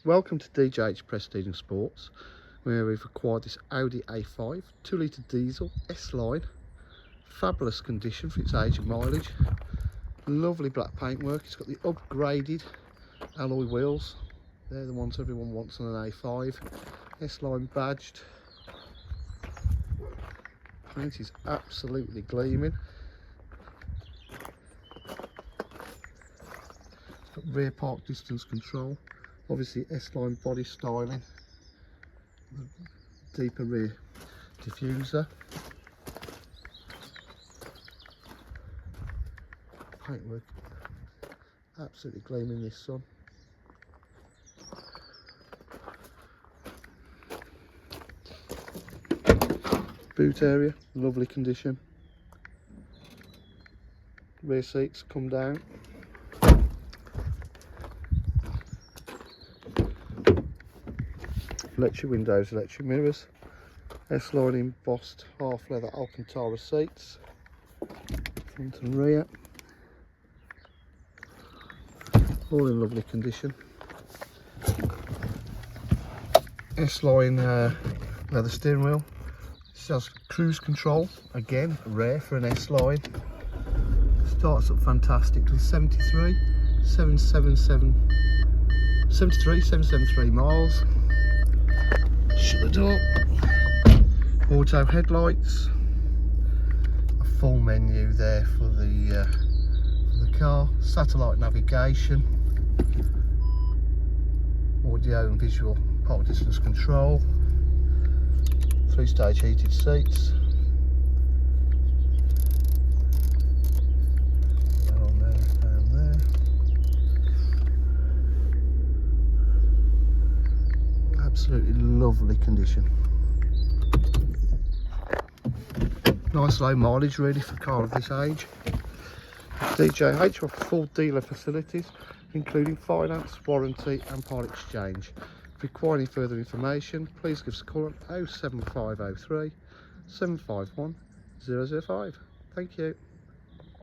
Welcome to DJH Prestige and Sports, where we've acquired this Audi A5 2-litre diesel S-Line. Fabulous condition for its age and mileage. Lovely black paintwork. It's got the upgraded alloy wheels. They're the ones everyone wants on an A5. S-Line badged. Paint is absolutely gleaming. It's got rear park distance control. Obviously S-Line body styling, deeper rear diffuser, paintwork absolutely gleaming in this sun. Boot area, lovely condition. Rear seats come down. Electric windows, electric mirrors, S-Line embossed half leather Alcantara seats, front and rear, all in lovely condition. S-Line leather steering wheel. This has cruise control, again rare for an S-Line. Starts up fantastically. 73,773 miles. Shut the door. Auto headlights. A full menu there for the car. Satellite navigation. Audio and visual park distance control. 3-stage heated seats. Down there, down there. Absolutely lovely condition. Nice low mileage really for a car of this age. DJH offer full dealer facilities including finance, warranty and part exchange. If you require any further information, please give us a call on 07503 751 005. Thank you.